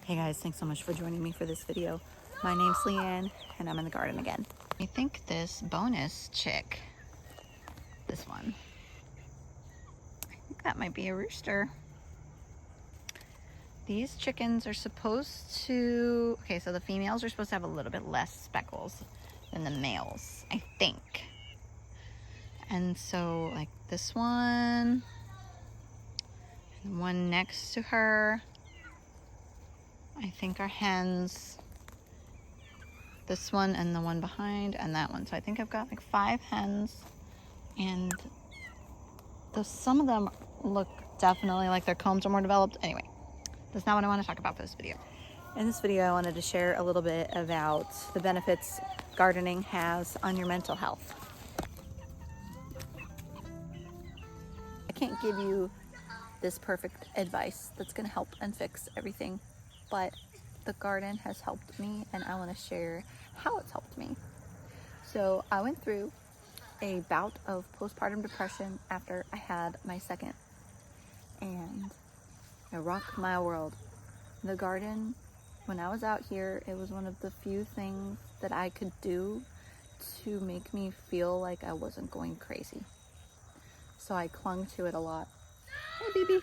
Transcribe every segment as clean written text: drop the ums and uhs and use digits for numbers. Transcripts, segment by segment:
Hey guys, thanks so much for joining me for this video. My name's Leanne and I'm in the garden again. I think this bonus chick, this one, I think that might be a rooster. These chickens are supposed to, okay, so the females are supposed to have a little bit less speckles than the males, I think. And so like this one, and one next to her, I think are hens. This one and the one behind and that one. So I think I've got like 5 hens, and some of them look definitely like their combs are more developed. Anyway, that's not what I want to talk about for this video. In this video, I wanted to share a little bit about the benefits gardening has on your mental health. I can't give you this perfect advice that's going to help and fix everything, but the garden has helped me and I want to share how it's helped me. So I went through a bout of postpartum depression after I had my second, and it rocked my world. The garden, when I was out here, it was one of the few things that I could do to make me feel like I wasn't going crazy. So I clung to it a lot. Hey, baby.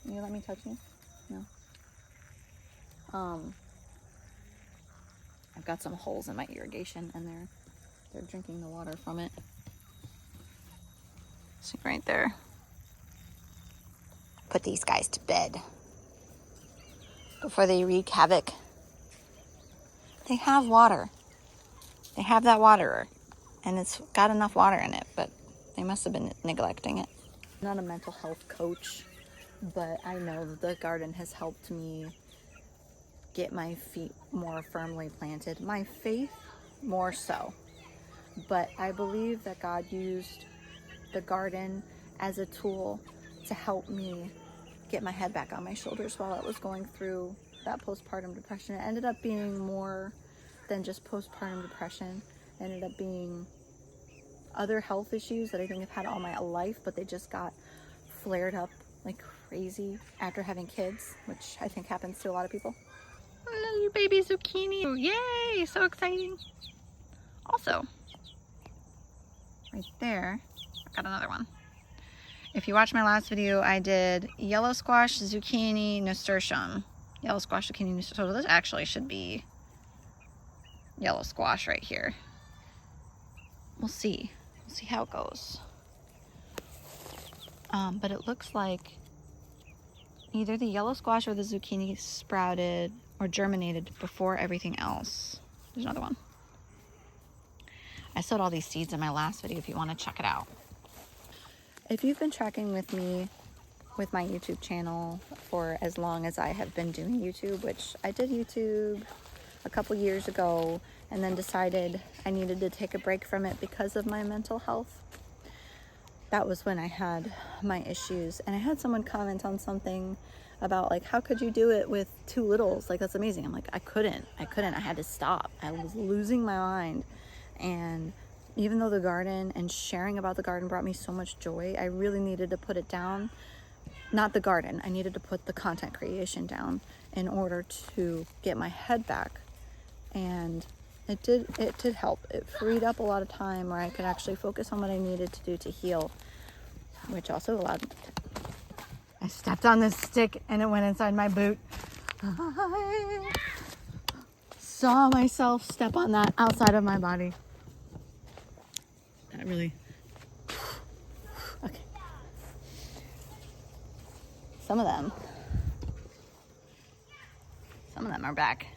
Can you let me touch you? No. I've got some holes in my irrigation and they're drinking the water from it. See right there. Put these guys to bed before they wreak havoc. They have water. They have that waterer, and it's got enough water in it, but they must have been neglecting it. I'm not a mental health coach, but I know that the garden has helped me get my feet more firmly planted. My faith more so. But I believe that God used the garden as a tool to help me get my head back on my shoulders while I was going through that postpartum depression. It ended up being more than just postpartum depression. It ended up being other health issues that I think I've had all my life, but they just got flared up like crazy after having kids, which I think happens to a lot of people. Hello, you baby zucchini. Yay, so exciting. Also, right there, I've got another one. If you watched my last video, I did yellow squash, zucchini, nasturtium. Yellow squash, zucchini, nasturtium. So this actually should be yellow squash right here. We'll see. We'll see how it goes. But it looks like either the yellow squash or the zucchini sprouted or germinated before everything else. There's another one. I sowed all these seeds in my last video if you want to check it out. If you've been tracking with me with my YouTube channel for as long as I have been doing YouTube, which I did YouTube a couple years ago and then decided I needed to take a break from it because of my mental health. That was when I had my issues, and I had someone comment on something about like, how could you do it with 2 littles? Like, that's amazing. I'm like, I couldn't. I had to stop. I was losing my mind. And even though the garden and sharing about the garden brought me so much joy, I really needed to put it down. Not the garden. I needed to put the content creation down in order to get my head back. And it did help. It freed up a lot of time where I could actually focus on what I needed to do to heal, which also allowed me to... I stepped on this stick and it went inside my boot. I saw myself step on that outside of my body. That really... Okay. Some of them are back.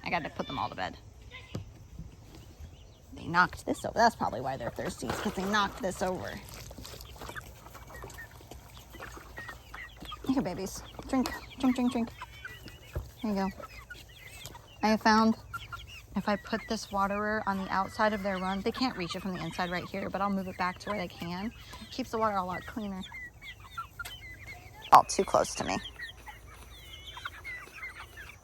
I got to put them all to bed. They knocked this over. That's probably why they're thirsty, because they knocked this over. Here, babies. Drink, drink, drink, drink. There you go. I have found if I put this waterer on the outside of their run, they can't reach it from the inside right here, but I'll move it back to where they can. It keeps the water a lot cleaner. All too close to me.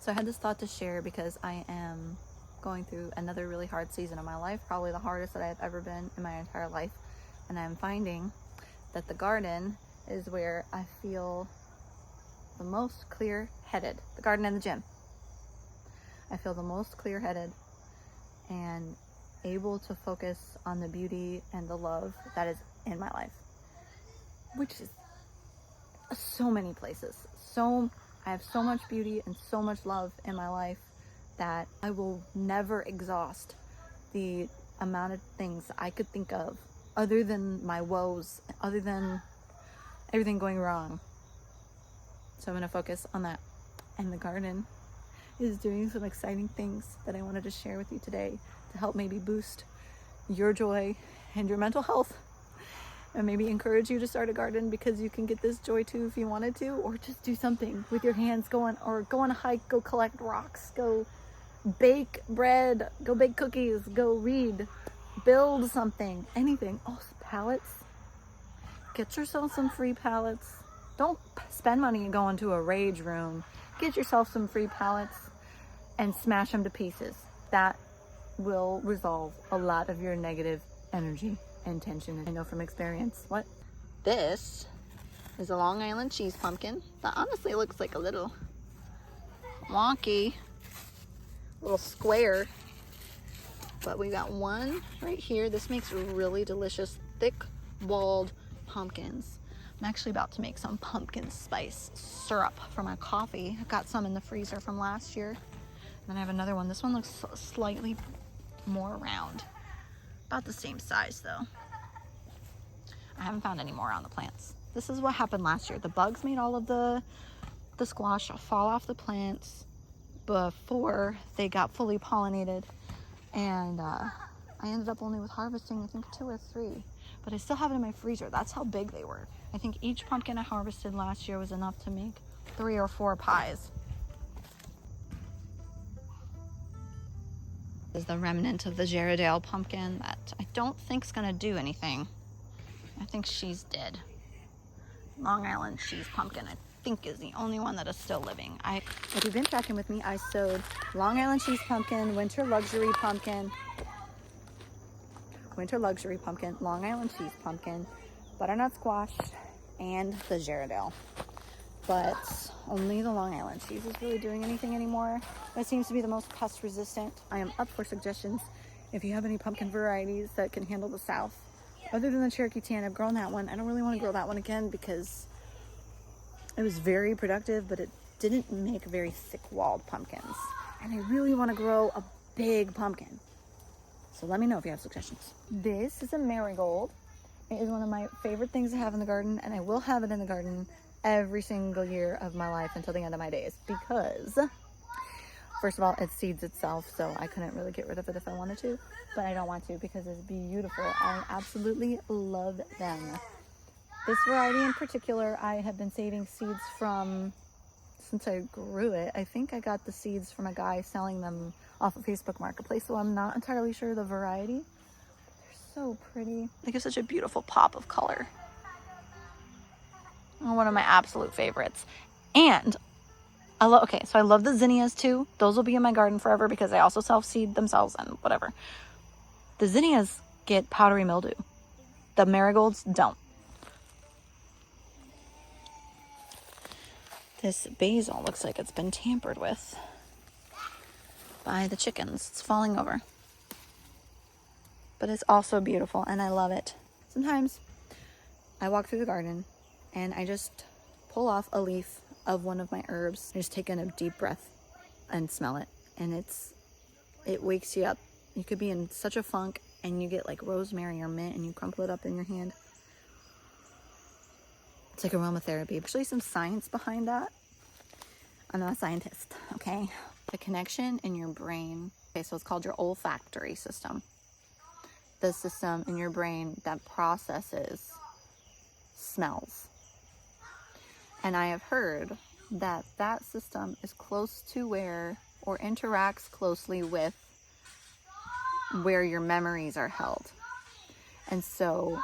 So I had this thought to share because I am going through another really hard season of my life, probably the hardest that I've ever been in my entire life. And I'm finding that the garden is where I feel the most clear-headed, the garden and the gym. I feel the most clear-headed and able to focus on the beauty and the love that is in my life, which is so many places. I have so much beauty and so much love in my life that I will never exhaust the amount of things I could think of other than my woes, other than everything going wrong. So I'm going to focus on that. And the garden is doing some exciting things that I wanted to share with you today to help maybe boost your joy and your mental health, and maybe encourage you to start a garden because you can get this joy too if you wanted to, or just do something with your hands, go on a hike, go collect rocks, go bake bread, go bake cookies, go read, build something, anything. Oh, pallets. Get yourself some free pallets. Don't spend money and go into a rage room. Get yourself some free pallets and smash them to pieces. That will resolve a lot of your negative energy and tension. I know from experience. What? This is a Long Island cheese pumpkin that honestly looks like a little wonky little square, but we got one right here. This makes really delicious thick walled pumpkins. I'm actually about to make some pumpkin spice syrup for my coffee. I've got some in the freezer from last year. Then I have another one. This one looks slightly more round, about the same size though. I haven't found any more on the plants. This is what happened last year. The bugs made all of the squash fall off the plants before they got fully pollinated, and I ended up only with harvesting I think 2 or 3, but I still have it in my freezer. That's how big they were. I think each pumpkin I harvested last year was enough to make 3 or 4 pies. This is the remnant of the Gerardale pumpkin that I don't think is gonna do anything. I think she's dead. Long Island cheese pumpkin, I think, is the only one that is still living. If you've been tracking with me, I sowed Long Island cheese pumpkin, winter luxury pumpkin, Long Island cheese pumpkin, butternut squash, and the Gerardale. But only the Long Island cheese is really doing anything anymore. It seems to be the most pest resistant. I am up for suggestions if you have any pumpkin varieties that can handle the South. Other than the Cherokee Tan, I've grown that one. I don't really want to grow that one again because it was very productive, but it didn't make very thick-walled pumpkins. And I really want to grow a big pumpkin. So let me know if you have suggestions. This is a marigold. It is one of my favorite things to have in the garden, and I will have it in the garden every single year of my life until the end of my days because, first of all, it seeds itself, so I couldn't really get rid of it if I wanted to, but I don't want to because it's beautiful. I absolutely love them. This variety in particular, I have been saving seeds from since I grew it. I think I got the seeds from a guy selling them off of Facebook Marketplace, so I'm not entirely sure the variety. They're so pretty. They give such a beautiful pop of color. One of my absolute favorites. And I love the zinnias too. Those will be in my garden forever because they also self-seed themselves and whatever. The zinnias get powdery mildew. The marigolds don't. This basil looks like it's been tampered with by the chickens. It's falling over. But it's also beautiful and I love it. Sometimes I walk through the garden and I just pull off a leaf of one of my herbs. I just take in a deep breath and smell it. And it wakes you up. You could be in such a funk and you get like rosemary or mint and you crumple it up in your hand. It's like aromatherapy. Actually, some science behind that. I'm not a scientist, okay? The connection in your brain. Okay, so it's called your olfactory system. The system in your brain that processes smells. And I have heard that that system is close to where, or interacts closely with where your memories are held. And so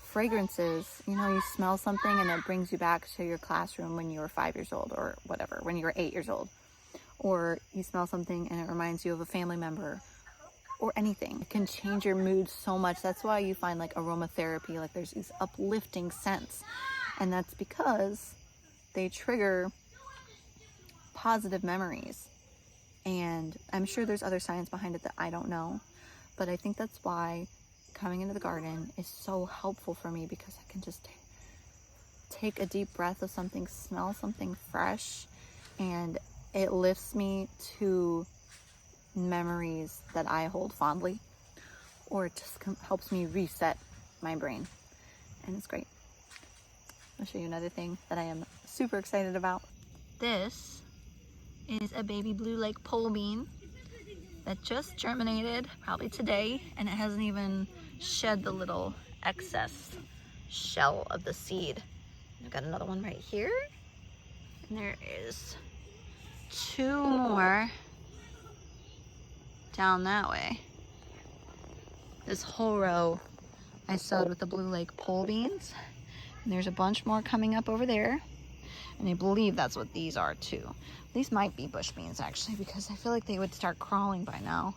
fragrances, you smell something and it brings you back to your classroom when you were 5 years old or whatever, when you were 8 years old. Or you smell something and it reminds you of a family member or anything. It can change your mood so much. That's why you find like aromatherapy, like there's these uplifting scents. And that's because they trigger positive memories. And I'm sure there's other science behind it that I don't know, but I think that's why coming into the garden is so helpful for me, because I can just take a deep breath of something, smell something fresh, and it lifts me to memories that I hold fondly, or it just helps me reset my brain, and it's great. I'll show you another thing that I am super excited about. This is a baby blue lake pole bean that just germinated probably today, and it hasn't even shed the little excess shell of the seed. I've got another one right here, and there is 2 more down that way. This whole row I sowed with the blue lake pole beans, and there's a bunch more coming up over there, and I believe that's what these are too. These might be bush beans actually, because I feel like they would start crawling by now.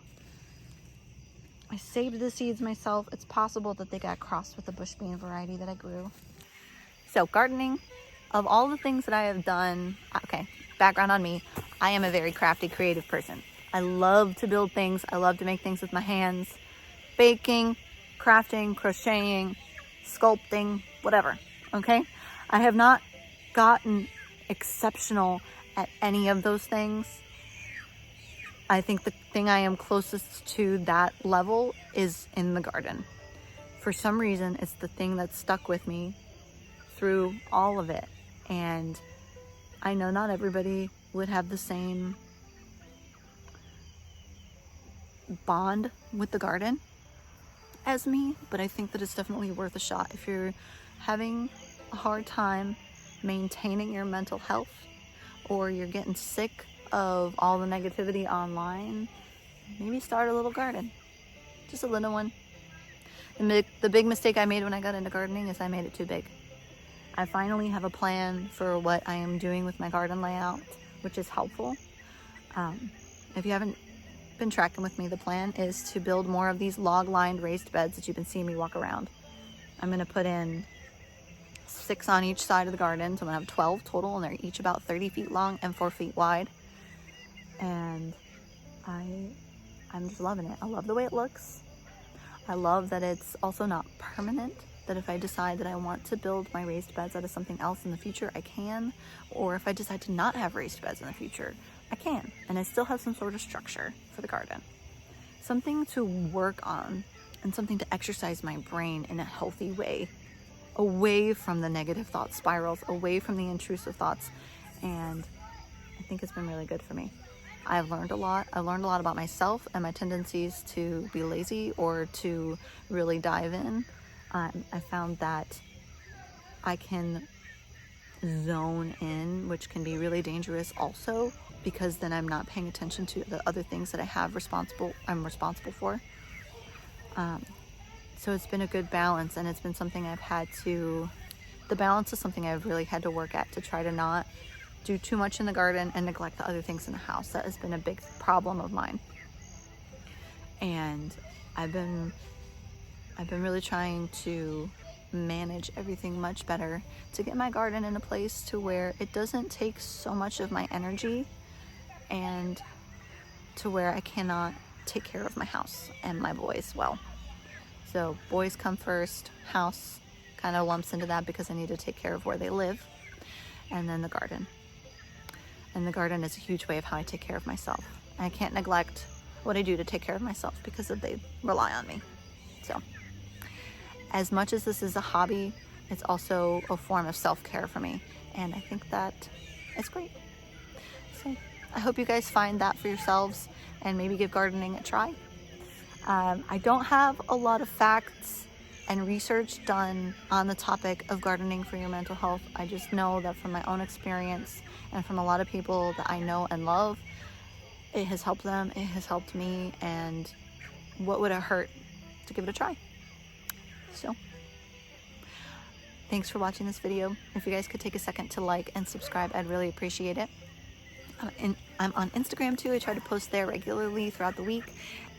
I saved the seeds myself. It's possible that they got crossed with the bush bean variety that I grew. So gardening, of all the things that I have done, okay, background on me, I am a very crafty, creative person. I love to build things. I love to make things with my hands. Baking, crafting, crocheting, sculpting, whatever, okay? I have not gotten exceptional at any of those things. I think the thing I am closest to that level is in the garden. For some reason, it's the thing that stuck with me through all of it. And I know not everybody would have the same bond with the garden as me, but I think that it's definitely worth a shot. If you're having a hard time maintaining your mental health, or you're getting sick of all the negativity online, maybe start a little garden, just a little one. The big mistake I made when I got into gardening is I made it too big. I finally have a plan for what I am doing with my garden layout, which is helpful. If you haven't been tracking with me, the plan is to build more of these log-lined raised beds that you've been seeing me walk around. I'm going to put in 6 on each side of the garden, so I'm going to have 12 total, and they're each about 30 feet long and 4 feet wide. And I'm just loving it. I love the way it looks. I love that it's also not permanent, that if I decide that I want to build my raised beds out of something else in the future, I can. Or if I decide to not have raised beds in the future, I can. And I still have some sort of structure for the garden. Something to work on and something to exercise my brain in a healthy way, away from the negative thought spirals, away from the intrusive thoughts. And I think it's been really good for me. I've learned a lot. I learned a lot about myself and my tendencies to be lazy or to really dive in. I found that I can zone in, which can be really dangerous also, because then I'm not paying attention to the other things that I'm responsible for. So it's been a good balance, and it's been something the balance is something I've really had to work at, to try to not do too much in the garden and neglect the other things in the house. That has been a big problem of mine. And I've been really trying to manage everything much better, to get my garden in a place to where it doesn't take so much of my energy, and to where I cannot take care of my house and my boys well. So boys come first, house kind of lumps into that because I need to take care of where they live, and then the garden. And the garden is a huge way of how I take care of myself. I can't neglect what I do to take care of myself because they rely on me. So as much as this is a hobby, it's also a form of self-care for me. And I think that it's great. So I hope you guys find that for yourselves and maybe give gardening a try. I don't have a lot of facts and research done on the topic of gardening for your mental health. I just know that from my own experience and from a lot of people that I know and love, it has helped them, it has helped me, and what would it hurt to give it a try? So, thanks for watching this video. If you guys could take a second to like and subscribe, I'd really appreciate it. I'm on Instagram too. I try to post there regularly throughout the week,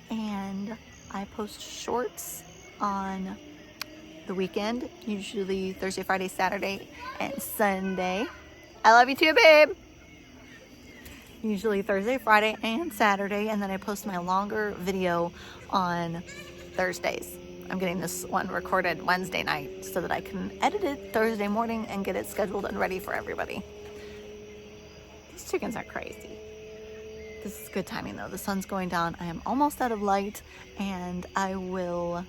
and I post shorts on the weekend, usually Thursday, Friday, Saturday, and Sunday. I love you too, babe. Usually Thursday, Friday, and Saturday, and then I post my longer video on Thursdays. I'm getting this one recorded Wednesday night so that I can edit it Thursday morning and get it scheduled and ready for everybody. These chickens are crazy. This is good timing though. The sun's going down. I am almost out of light, and I will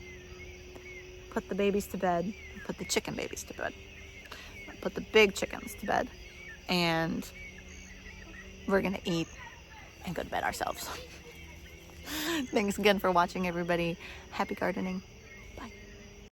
put the babies to bed, put the chicken babies to bed, put the big chickens to bed, and we're gonna eat and go to bed ourselves. Thanks again for watching, everybody. Happy gardening.